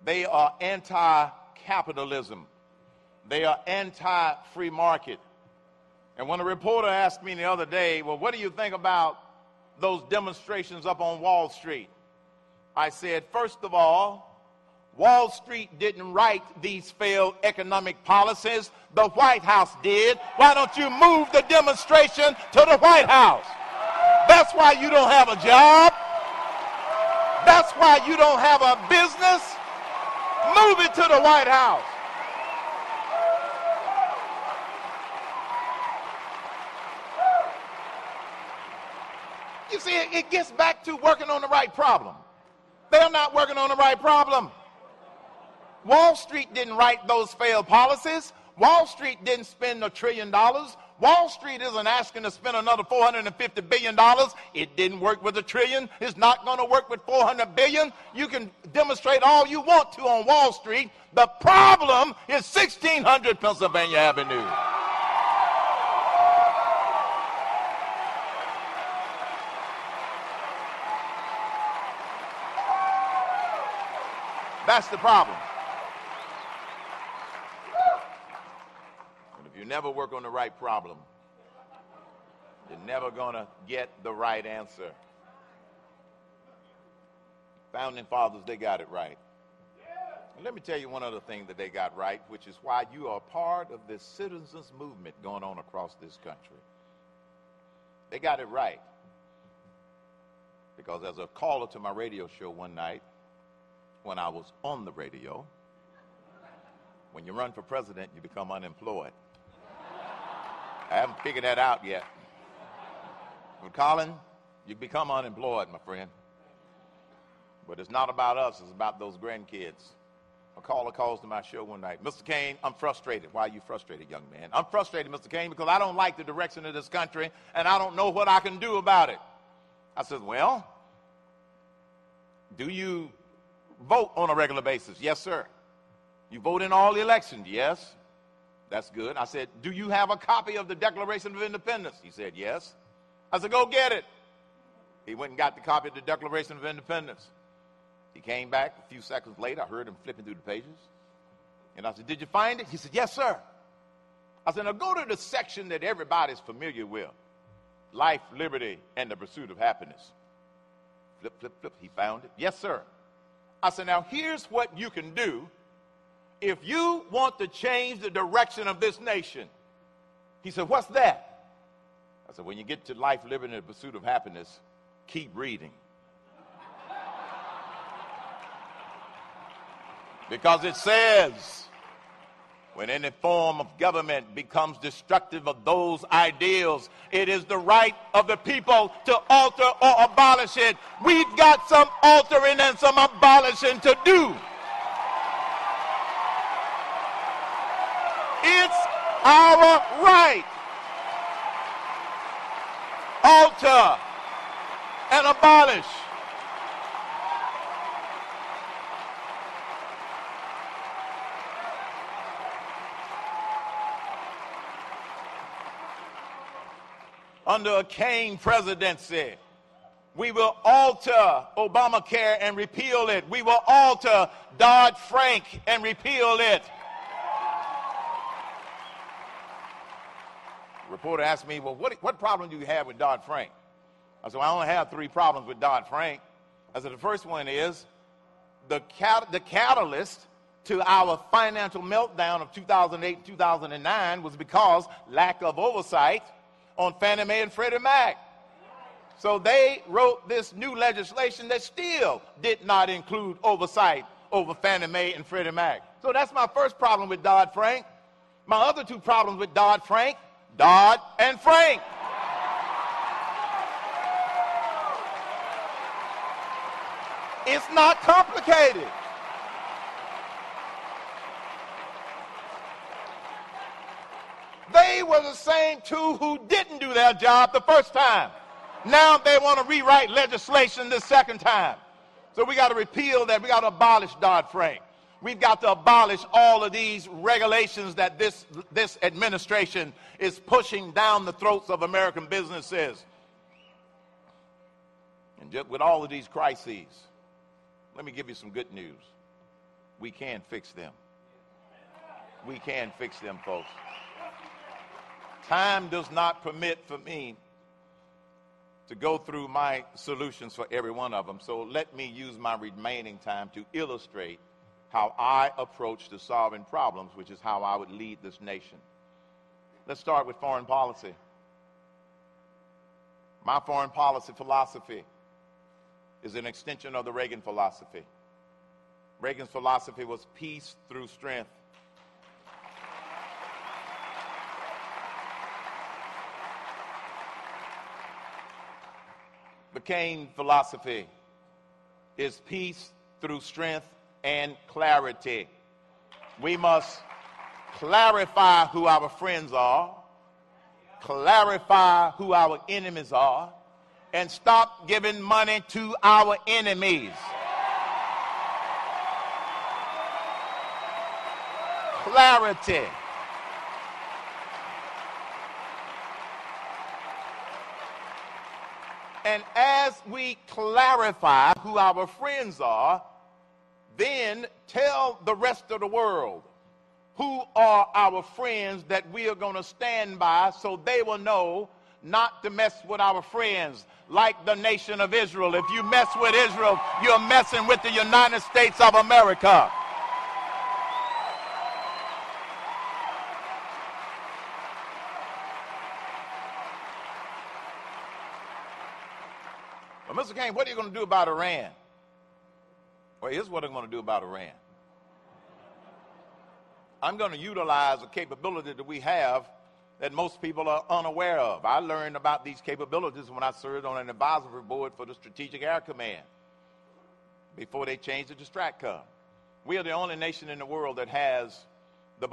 They are anti-capitalism. They are anti-free market. And when a reporter asked me the other day, well, what do you think about those demonstrations up on Wall Street? I said, first of all, Wall Street didn't write these failed economic policies. The White House did. Why don't you move the demonstration to the White House? That's why you don't have a job. That's why you don't have a business. Move it to the White House. You see, it gets back to working on the right problem. They're not working on the right problem. Wall Street didn't write those failed policies. Wall Street didn't spend $1 trillion. Wall Street isn't asking to spend another $450 billion. It didn't work with $1 trillion. It's not going to work with $400 billion. You can demonstrate all you want to on Wall Street. The problem is 1600 Pennsylvania Avenue. That's the problem. And if you never work on the right problem, you're never going to get the right answer. Founding fathers, they got it right. And let me tell you one other thing that they got right, which is why you are part of this citizens movement going on across this country. They got it right. Because as a caller to my radio show one night, when I was on the radio, when you run for president, you become unemployed. I haven't figured that out yet. With Colin, you become unemployed, my friend. But it's not about us, it's about those grandkids. A caller calls to my show one night, Mr. Cain, I'm frustrated. Why are you frustrated, young man? I'm frustrated, Mr. Cain, because I don't like the direction of this country, and I don't know what I can do about it. I said, well, do you vote on a regular basis? Yes, sir. You vote in all the elections? Yes. That's good. I said, do you have a copy of the Declaration of Independence? He said, yes. I said, go get it. He went and got the copy of the Declaration of Independence. He came back a few seconds later. I heard him flipping through the pages. And I said, did you find it? He said, yes, sir. I said, now go to the section that everybody's familiar with. Life, liberty, and the pursuit of happiness. Flip, flip, flip. He found it. Yes, sir. I said, now here's what you can do if you want to change the direction of this nation. He said, what's that? I said, when you get to life, liberty, and the pursuit of happiness, keep reading. Because it says, when any form of government becomes destructive of those ideals, it is the right of the people to alter or abolish it. We've got some altering and some abolishing to do. It's our right. Alter and abolish. Under a Cain presidency, we will alter Obamacare and repeal it. We will alter Dodd-Frank and repeal it. The reporter asked me, well, what problem do you have with Dodd-Frank? I said, well, I only have 3 problems with Dodd-Frank. I said, the first one is the catalyst to our financial meltdown of 2008 and 2009 was because lack of oversight on Fannie Mae and Freddie Mac. So they wrote this new legislation that still did not include oversight over Fannie Mae and Freddie Mac. So that's my first problem with Dodd-Frank. My other 2 problems with Dodd-Frank, Dodd and Frank. It's not complicated. They were the same 2 who didn't do their job the first time. Now they want to rewrite legislation the second time. So we got to repeal that. We got to abolish Dodd-Frank. We've got to abolish all of these regulations that this administration is pushing down the throats of American businesses. And just with all of these crises, let me give you some good news. we can fix them. We can fix them, folks. Time does not permit for me to go through my solutions for every one of them, so let me use my remaining time to illustrate how I approach to solving problems, which is how I would lead this nation. Let's start with foreign policy. My foreign policy philosophy is an extension of the Reagan philosophy. Reagan's philosophy was peace through strength. The Cain philosophy is peace through strength and clarity. We must clarify who our friends are, clarify who our enemies are, and stop giving money to our enemies. Clarity. And as we clarify who our friends are, then tell the rest of the world who are our friends that we are going to stand by, so they will know not to mess with our friends, like the nation of Israel. If you mess with Israel, you're messing with the United States of America. Well, Mr. Cain, what are you going to do about Iran? Well, here's what I'm going to do about Iran. I'm going to utilize a capability that we have that most people are unaware of. I learned about these capabilities when I served on an advisory board for the Strategic Air Command before they changed it to STRATCOM. We are the only nation in the world that has the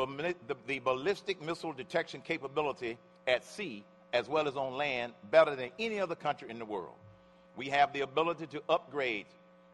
ballistic missile detection capability at sea as well as on land better than any other country in the world. We have the ability to upgrade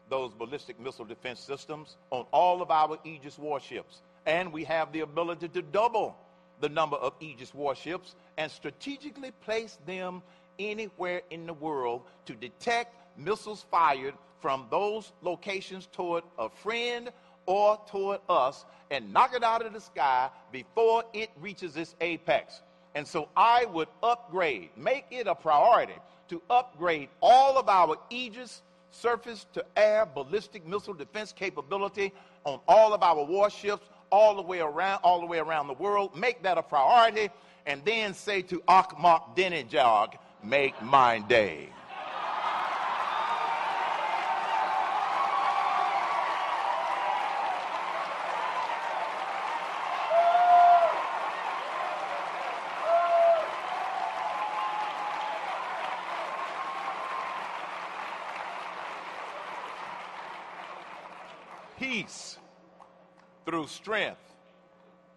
those ballistic missile defense systems on all of our Aegis warships. And we have the ability to double the number of Aegis warships and strategically place them anywhere in the world to detect missiles fired from those locations toward a friend or toward us and knock it out of the sky before it reaches its apex. And so I would upgrade, make it a priority to upgrade all of our Aegis surface-to-air ballistic missile defense capability on all of our warships all the way around the world. Make that a priority, and then say to Ahmadinejad, make my day. Peace through strength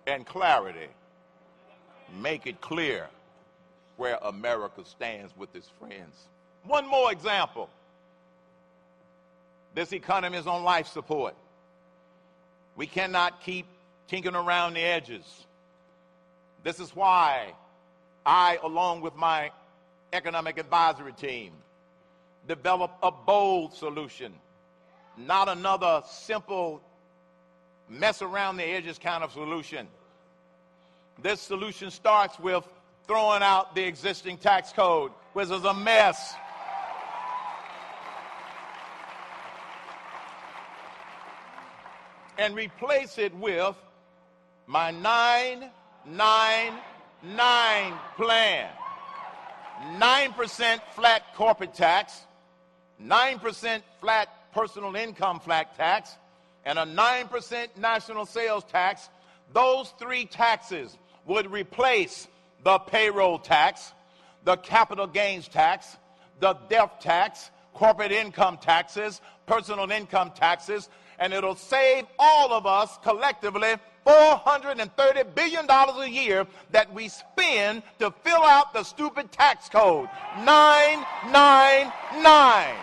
and clarity. Make it clear where America stands with its friends. One more example. This economy is on life support. We cannot keep tinkering around the edges. This is why I, along with my economic advisory team, developed a bold solution. Not another simple mess around the edges kind of solution. This solution starts with throwing out the existing tax code, which is a mess. And replace it with my 999 plan. 9% flat corporate tax, 9% flat personal income flat tax, and a 9% national sales tax. Those three taxes would replace the payroll tax, the capital gains tax, the death tax, corporate income taxes, personal income taxes, and it'll save all of us collectively $430 billion a year that we spend to fill out the stupid tax code. 999.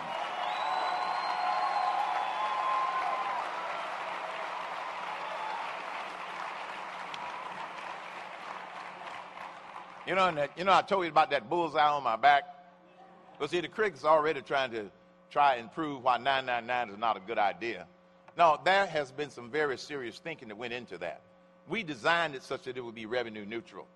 You know, I told you about that bullseye on my back. Well, see, the critics are already trying to prove why 999 is not a good idea. No, there has been some very serious thinking that went into that. We designed it such that it would be revenue neutral.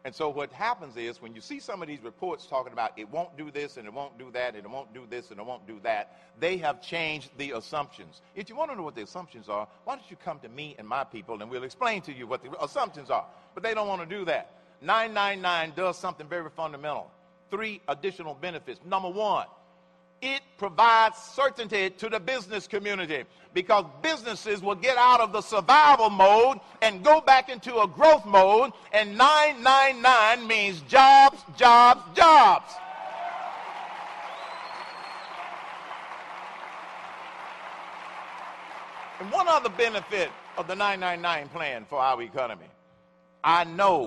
And so what happens is when you see some of these reports talking about it won't do this and it won't do that and it won't do this and it won't do that, they have changed the assumptions. If you want to know what the assumptions are, why don't you come to me and my people and we'll explain to you what the assumptions are. But they don't want to do that. 999 does something very fundamental. 3 additional benefits. Number 1, it provides certainty to the business community because businesses will get out of the survival mode and go back into a growth mode, and 999 means jobs, jobs, jobs. And one other benefit of the 999 plan for our economy,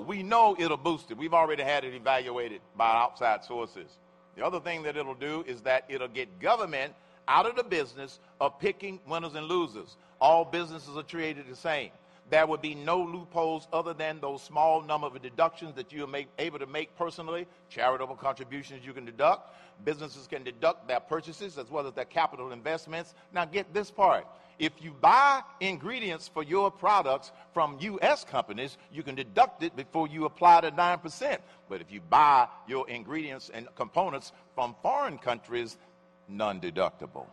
we know it'll boost it. We've already had it evaluated by outside sources. The other thing that it'll do is that it'll get government out of the business of picking winners and losers. All businesses are treated the same. There will be no loopholes other than those small number of deductions that you're able to make personally, charitable contributions you can deduct. Businesses can deduct their purchases as well as their capital investments. Now get this part. If you buy ingredients for your products from U.S. companies, you can deduct it before you apply the 9%. But if you buy your ingredients and components from foreign countries, non-deductible.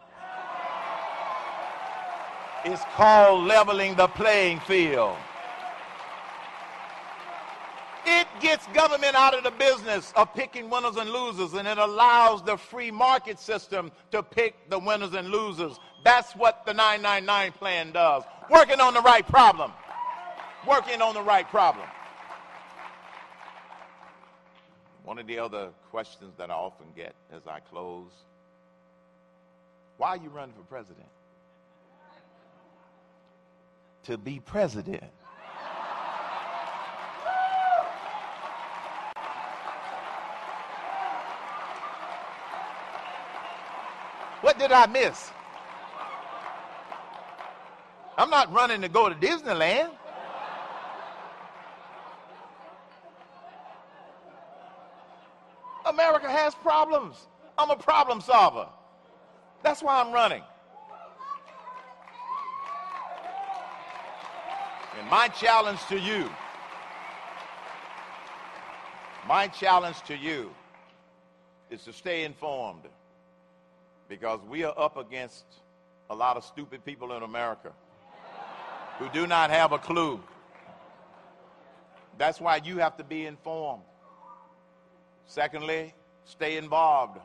It's called leveling the playing field. It gets government out of the business of picking winners and losers, and it allows the free market system to pick the winners and losers. That's what the 999 plan does. Working on the right problem. Working on the right problem. One of the other questions that I often get as I close, why are you running for president? To be president. What did I miss? I'm not running to go to Disneyland. America has problems. I'm a problem solver. That's why I'm running. And my challenge to you is to stay informed, because we are up against a lot of stupid people in America who do not have a clue. That's why you have to be informed. Secondly, stay involved.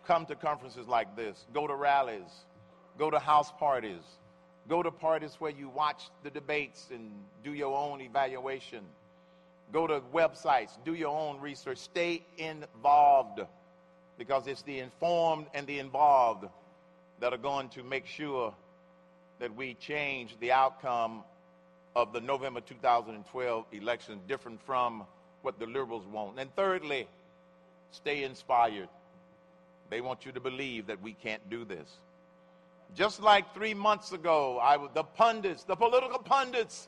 Come to conferences like this. Go to rallies. Go to house parties. Go to parties where you watch the debates and do your own evaluation. Go to websites. Do your own research. Stay involved, because it's the informed and the involved that are going to make sure that we change the outcome of the November 2012 election, different from what the liberals want. And thirdly, stay inspired. They want you to believe that we can't do this. Just like 3 months ago, the political pundits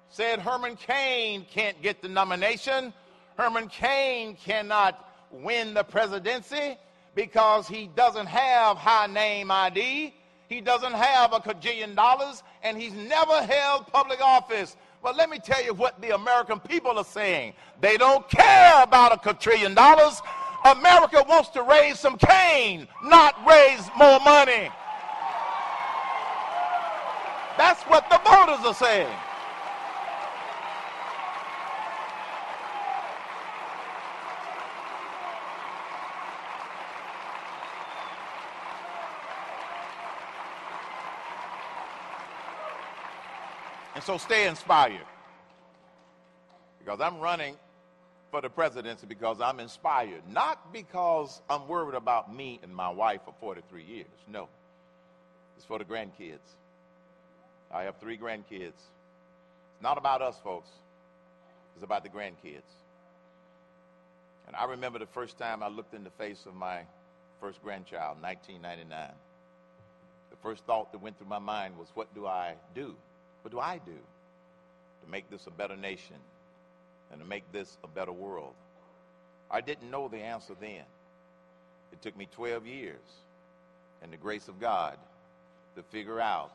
said Herman Cain can't get the nomination. Herman Cain cannot win the presidency because he doesn't have high name ID. He doesn't have $1 kajillion, and he's never held public office. Well, let me tell you what the American people are saying. They don't care about $1 quadrillion. America wants to raise some cane, not raise more money. That's what the voters are saying. And so stay inspired, because I'm running for the presidency because I'm inspired, not because I'm worried about me and my wife for 43 years. No, it's for the grandkids. I have 3 grandkids. It's not about us, folks. It's about the grandkids. And I remember the first time I looked in the face of my first grandchild, 1999. The first thought that went through my mind was, what do I do? What do I do to make this a better nation and to make this a better world? I didn't know the answer then. It took me 12 years and the grace of God to figure out